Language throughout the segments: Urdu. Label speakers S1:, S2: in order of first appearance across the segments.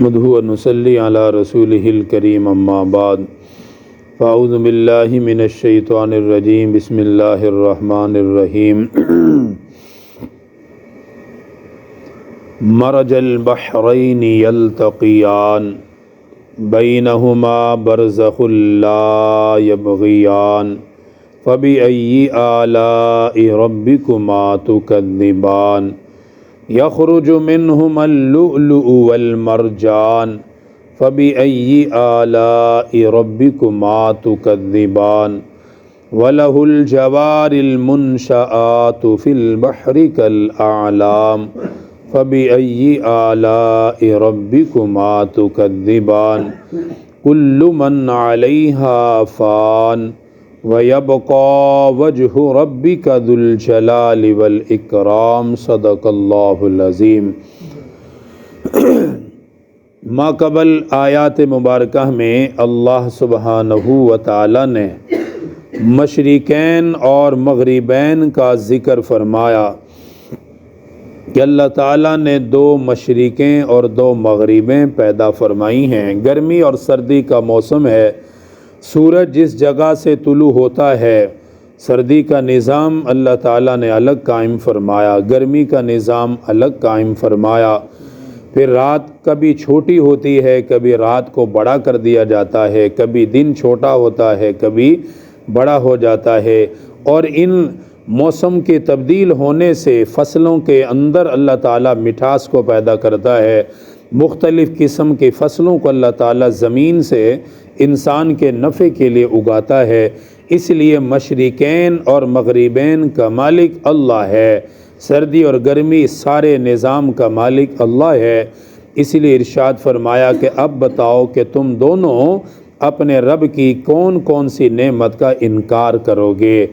S1: نحمده ونصلي على رسوله الكريم اما بعد فاعوذ باللہ من الشیطان الرجیم بسم اللہ الرحمن الرحیم مرج البحرین یلتقیان بینہما برزخ لا یبغیان فبأي آلاء ربكما تكذبان يخرج منهما اللؤلؤ والمرجان فبأي آلاء ربكما تكذبان وله الجوار المنشآت في البحر كالأعلام فبأي آلاء ربكما تكذبان كل من عليها فان وَيَبْقَى وَجْهُ رَبِّكَ ذُو الْجَلَالِ وَالْإِكْرَامِ صدق اللہ العظیم۔ ما قبل آیات مبارکہ میں اللہ سبحانہ و تعالی نے مشرقین اور مغربین کا ذکر فرمایا کہ اللہ تعالیٰ نے دو مشرقیں اور دو مغربیں پیدا فرمائی ہیں۔ گرمی اور سردی کا موسم ہے، سورج جس جگہ سے طلوع ہوتا ہے، سردی کا نظام اللہ تعالیٰ نے الگ قائم فرمایا، گرمی کا نظام الگ قائم فرمایا۔ پھر رات کبھی چھوٹی ہوتی ہے، کبھی رات کو بڑا کر دیا جاتا ہے، کبھی دن چھوٹا ہوتا ہے، کبھی بڑا ہو جاتا ہے۔ اور ان موسم کے تبدیل ہونے سے فصلوں کے اندر اللہ تعالیٰ مٹھاس کو پیدا کرتا ہے۔ مختلف قسم کے فصلوں کو اللہ تعالیٰ زمین سے انسان کے نفع کے لیے اگاتا ہے، اس لیے مشرقین اور مغربین کا مالک اللہ ہے، سردی اور گرمی سارے نظام کا مالک اللہ ہے۔ اس لیے ارشاد فرمایا کہ اب بتاؤ کہ تم دونوں اپنے رب کی کون کون سی نعمت کا انکار کرو گے۔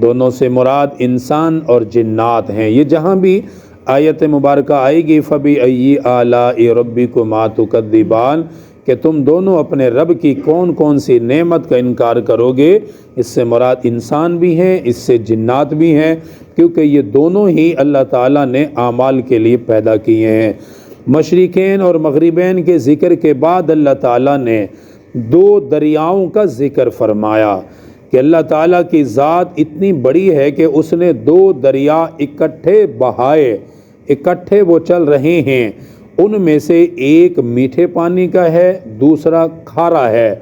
S1: دونوں سے مراد انسان اور جنات ہیں۔ یہ جہاں بھی آیت مبارکہ آئے گی فَبِأَيِّ آلَاءِ رَبِّكُمَا تُكَذِّبَانِ کہ تم دونوں اپنے رب کی کون کون سی نعمت کا انکار کرو گے، اس سے مراد انسان بھی ہیں، اس سے جنات بھی ہیں، کیونکہ یہ دونوں ہی اللہ تعالیٰ نے اعمال کے لیے پیدا کیے ہیں۔ مشرقین اور مغربین کے ذکر کے بعد اللہ تعالیٰ نے دو دریاؤں کا ذکر فرمایا کہ اللہ تعالیٰ کی ذات اتنی بڑی ہے کہ اس نے دو دریا اکٹھے بہائے، اکٹھے وہ چل رہے ہیں۔ ان میں سے ایک میٹھے پانی کا ہے، دوسرا کھارا ہے۔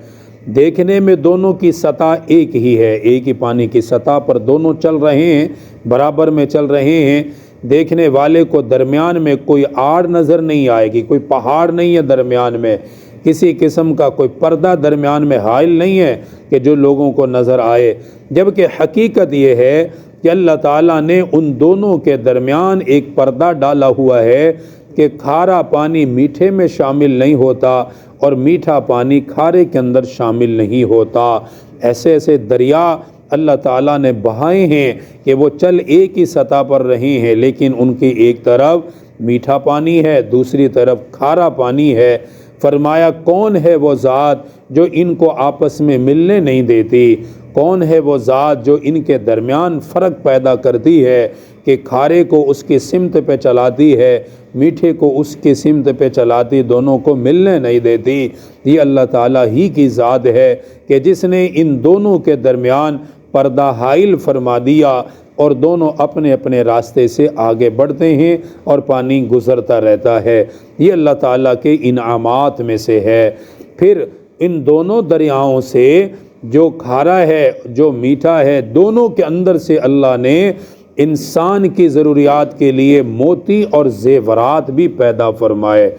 S1: دیکھنے میں دونوں کی سطح ایک ہی ہے، ایک ہی پانی کی سطح پر دونوں چل رہے ہیں، برابر میں چل رہے ہیں۔ دیکھنے والے کو درمیان میں کوئی آڑ نظر نہیں آئے گی، کوئی پہاڑ نہیں ہے درمیان میں، کسی قسم کا کوئی پردہ درمیان میں حائل نہیں ہے کہ جو لوگوں کو نظر آئے۔ جبکہ حقیقت یہ ہے کہ اللہ تعالیٰ نے ان دونوں کے درمیان ایک پردہ ڈالا ہوا ہے کہ کھارا پانی میٹھے میں شامل نہیں ہوتا اور میٹھا پانی کھارے کے اندر شامل نہیں ہوتا۔ ایسے ایسے دریا اللہ تعالیٰ نے بہائے ہیں کہ وہ چل ایک ہی سطح پر رہے ہیں، لیکن ان کی ایک طرف میٹھا پانی ہے، دوسری طرف کھارا پانی ہے۔ فرمایا کون ہے وہ ذات جو ان کو آپس میں ملنے نہیں دیتی، کون ہے وہ ذات جو ان کے درمیان فرق پیدا کرتی ہے کہ کھارے کو اس کی سمت پہ چلاتی ہے، میٹھے کو اس کی سمت پہ چلاتی، دونوں کو ملنے نہیں دیتی۔ یہ اللہ تعالیٰ ہی کی ذات ہے کہ جس نے ان دونوں کے درمیان پردہ حائل فرما دیا اور دونوں اپنے اپنے راستے سے آگے بڑھتے ہیں اور پانی گزرتا رہتا ہے۔ یہ اللہ تعالیٰ کے انعامات میں سے ہے۔ پھر ان دونوں دریاؤں سے جو کھارا ہے، جو میٹھا ہے، دونوں کے اندر سے اللہ نے انسان کی ضروریات کے لیے موتی اور زیورات بھی پیدا فرمائے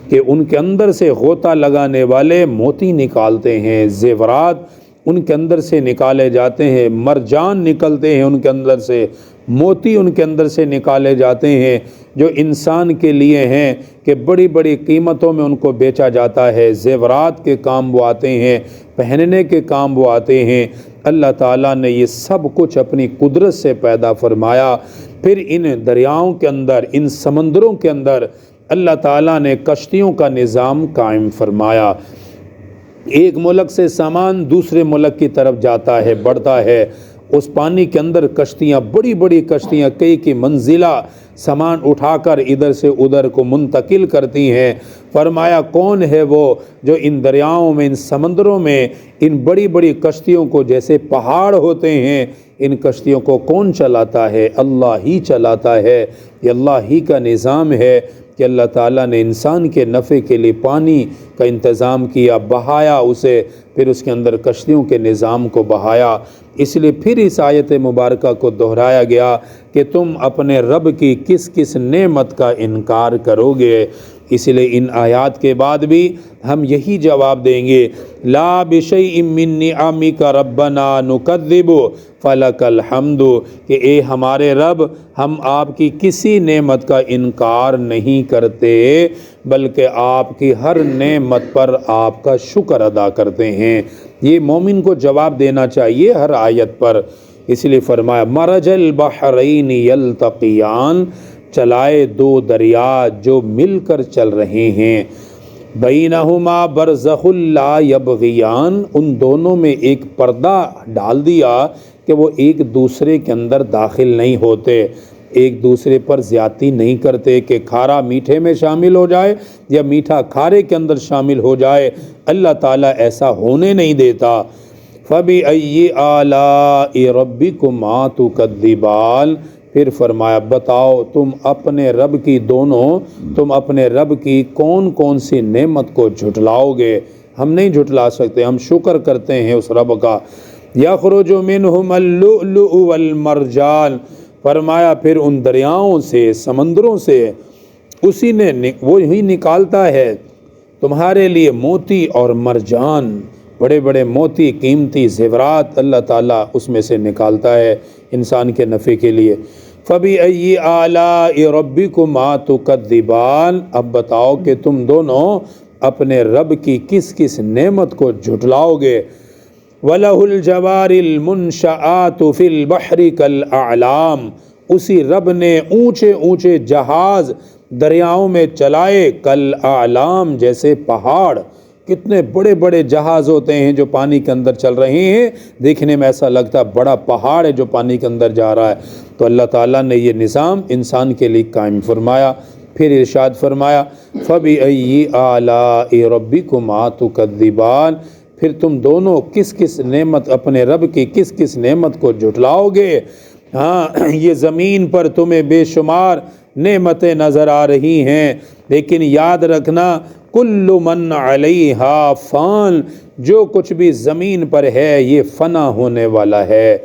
S1: کہ ان کے اندر سے غوطہ لگانے والے موتی نکالتے ہیں، زیورات ان کے اندر سے نکالے جاتے ہیں، مرجان نکلتے ہیں ان کے اندر سے، موتی ان کے اندر سے نکالے جاتے ہیں جو انسان کے لیے ہیں کہ بڑی بڑی قیمتوں میں ان کو بیچا جاتا ہے۔ زیورات کے کام وہ آتے ہیں، پہننے کے کام وہ آتے ہیں۔ اللہ تعالیٰ نے یہ سب کچھ اپنی قدرت سے پیدا فرمایا۔ پھر ان دریاؤں کے اندر، ان سمندروں کے اندر اللہ تعالیٰ نے کشتیوں کا نظام قائم فرمایا۔ ایک ملک سے سامان دوسرے ملک کی طرف جاتا ہے، بڑھتا ہے، اس پانی کے اندر کشتیاں، بڑی بڑی کشتیاں کئی کی منزلہ سامان اٹھا کر ادھر سے ادھر کو منتقل کرتی ہیں۔ فرمایا کون ہے وہ جو ان دریاؤں میں، ان سمندروں میں ان بڑی بڑی کشتیوں کو، جیسے پہاڑ ہوتے ہیں، ان کشتیوں کو کون چلاتا ہے؟ اللہ ہی چلاتا ہے۔ یہ اللہ ہی کا نظام ہے کہ اللہ تعالیٰ نے انسان کے نفع کے لیے پانی کا انتظام کیا، بہایا اسے، پھر اس کے اندر کشتیوں کے نظام کو بہایا۔ اس لیے پھر اس آیت مبارکہ کو دہرایا گیا کہ تم اپنے رب کی کس کس نعمت کا انکار کرو گے۔ اس لیے ان آیات کے بعد بھی ہم یہی جواب دیں گے، لا بشیء من نعمک ربنا نکذب فلک الحمد، کہ اے ہمارے رب، ہم آپ کی کسی نعمت کا انکار نہیں کرتے، بلکہ آپ کی ہر نعمت پر آپ کا شکر ادا کرتے ہیں۔ یہ مومن کو جواب دینا چاہیے ہر آیت پر۔ اس لیے فرمایا مرج البحرین یلتقیان، چلائے دو دریا جو مل کر چل رہے ہیں، بینہما برزخ لا یبغیان، ان دونوں میں ایک پردہ ڈال دیا کہ وہ ایک دوسرے کے اندر داخل نہیں ہوتے، ایک دوسرے پر زیادتی نہیں کرتے کہ کھارا میٹھے میں شامل ہو جائے یا میٹھا کھارے کے اندر شامل ہو جائے۔ اللہ تعالیٰ ایسا ہونے نہیں دیتا۔ فَبِأَيِّ آلَاءِ رَبِّكُمَا تُكَذِّبَانِ، پھر فرمایا بتاؤ تم اپنے رب کی کون کون سی نعمت کو جھٹلاؤ گے؟ ہم نہیں جھٹلا سکتے، ہم شکر کرتے ہیں اس رب کا۔ یخرج منہم اللؤلؤ والمرجان، فرمایا پھر ان دریاؤں سے، سمندروں سے وہی نکالتا ہے تمہارے لیے موتی اور مرجان، بڑے بڑے موتی، قیمتی زیورات اللہ تعالیٰ اس میں سے نکالتا ہے انسان کے نفع کے لیے۔ فَبِأَيِّ آلَاءِ رَبِّكُمَا تُكَذِّبَانِ، اب بتاؤ کہ تم دونوں اپنے رب کی کس کس نعمت کو جھٹلاؤ گے۔ وَلَهُ الْجَوَارِ الْمُنشَآتُ فِي الْبَحْرِ كَالْأَعْلَامِ، اسی رب نے اونچے اونچے جہاز دریاؤں میں چلائے، کالأعلام، جیسے پہاڑ۔ کتنے بڑے بڑے جہاز ہوتے ہیں جو پانی کے اندر چل رہے ہیں، دیکھنے میں ایسا لگتا ہے بڑا پہاڑ ہے جو پانی کے اندر جا رہا ہے۔ تو اللہ تعالیٰ نے یہ نظام انسان کے لیے قائم فرمایا۔ پھر ارشاد فرمایا فَبِأَيِّ آلَاءِ رَبِّكُمَا تُكَذِّبَانِ، پھر تم دونوں کس کس نعمت، اپنے رب کی کس کس نعمت کو جھٹلاؤ گے؟ ہاں، یہ زمین پر تمہیں بے شمار نعمتیں نظر آ رہی ہیں، لیکن یاد رکھنا کل من علیہا فان، جو کچھ بھی زمین پر ہے یہ فنا ہونے والا ہے۔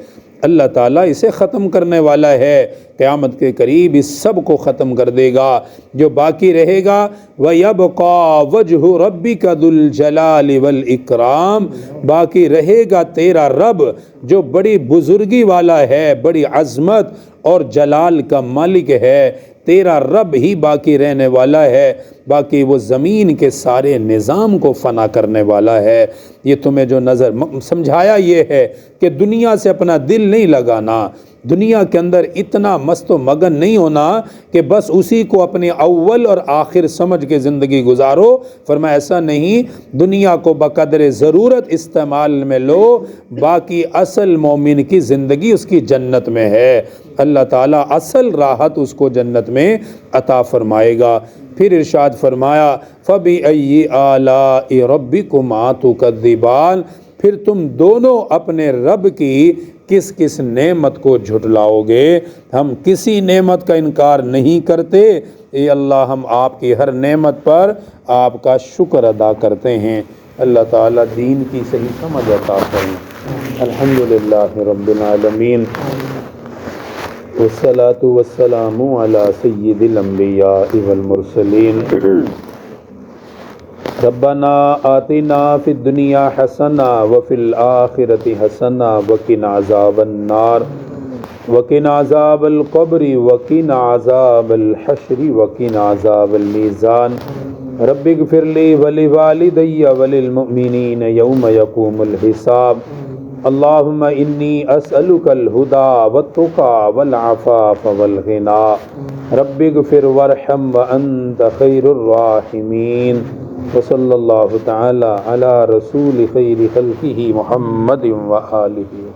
S1: اللہ تعالیٰ اسے ختم کرنے والا ہے، قیامت کے قریب اس سب کو ختم کر دے گا۔ جو باقی رہے گا وَيَبْقَى وَجْهُ رَبِّكَ ذُو الْجَلَالِ وَالْإِكْرَامِ، باقی رہے گا تیرا رب جو بڑی بزرگی والا ہے، بڑی عظمت اور جلال کا مالک ہے، تیرا رب ہی باقی رہنے والا ہے، باقی وہ زمین کے سارے نظام کو فنا کرنے والا ہے۔ یہ تمہیں جو نظر سمجھایا یہ ہے کہ دنیا سے اپنا دل نہیں لگانا، دنیا کے اندر اتنا مست و مگن نہیں ہونا کہ بس اسی کو اپنے اول اور آخر سمجھ کے زندگی گزارو۔ فرمایا ایسا نہیں، دنیا کو بقدر ضرورت استعمال میں لو، باقی اصل مومن کی زندگی اس کی جنت میں ہے، اللہ تعالیٰ اصل راحت اس کو جنت میں عطا فرمائے گا۔ پھر ارشاد فرمایا فَبِأَيِّ آلَاءِ رَبِّكُمَا تُكَذِّبَانِ، پھر تم دونوں اپنے رب کی کس کس نعمت کو جھٹلاؤ گے؟ ہم کسی نعمت کا انکار نہیں کرتے، اے اللہ ہم آپ کی ہر نعمت پر آپ کا شکر ادا کرتے ہیں۔ اللہ تعالیٰ دین کی صحیح سمجھ عطا کریں۔ الحمدللہ رب العالمین، والصلاة والسلام علی سید الانبیاء والمرسلین۔ ربنا آتنا فی الدنیا حسنہ وفی الآخرۃ حسنہ وقنا عذاب النار وقنا عذاب القبر وقنا عذاب الحشر وقنا عذاب المیزان۔ رب اغفر لی ولوالدی وللمؤمنین یوم یقوم الحساب۔ اللہم انی اسألک الہدی والتقی والعفاف والغنی۔ رب اغفر وارحم وانت خیر الراحمین۔ وصلی اللہ تعالی علی رسول خیر خلقہ محمد وآلہ۔